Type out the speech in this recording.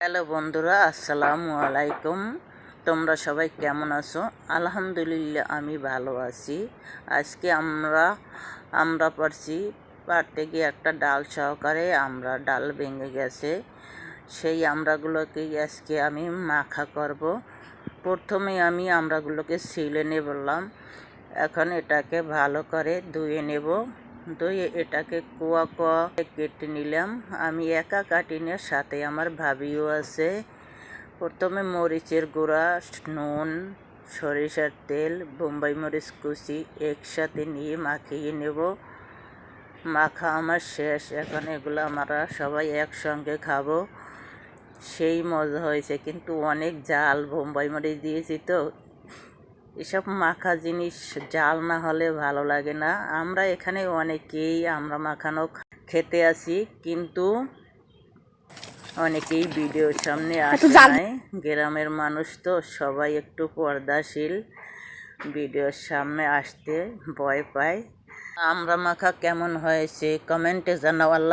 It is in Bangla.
হ্যালো বন্ধুরা, আসসালামু আলাইকুম। তোমরা সবাই কেমন আছো? আলহামদুলিল্লাহ, আমি ভালো আছি। আজকে আমরা পারতে গিয়ে একটা ডাল সহকারে ডাল ভেঙে গেছে। সেই আমড়াগুলোকেই আজকে আমি মাখা করব। প্রথমে আমি আমড়াগুলোকে ছিলে বললাম, এখন এটাকে ভালো করে ধুয়ে নেব। ধুয়ে এটাকে কোয়া কোয়া কেটে নিলাম। আমি একা কাটিনি, সাথে আমার ভাবিও আছে। প্রথমে মরিচের গুঁড়া, নুন, সরিষার তেল, বোম্বাই মরিচ কুচি একসাথে নিয়ে মাখিয়ে নেব। মাখা আমার শেষ। এখন এগুলো আমরা সবাই একসঙ্গে খাবো। সেই মজা হয়েছে, কিন্তু অনেক জাল বোম্বাই মরিচ দিয়েছি তো এসব মাখা জিনিস জাল না হলে ভালো লাগে না। আমরা এখানে অনেকেই আমরা মাখানো খেতে আসি, কিন্তু অনেকেই ভিডিওর সামনে আসে নাই। গ্রামের মানুষ তো সবাই একটু পর্দাশীল, ভিডিওর সামনে আসতে ভয় পায়। আমরা মাখা কেমন হয়েছে কমেন্টে জানাও। আল্লাহ।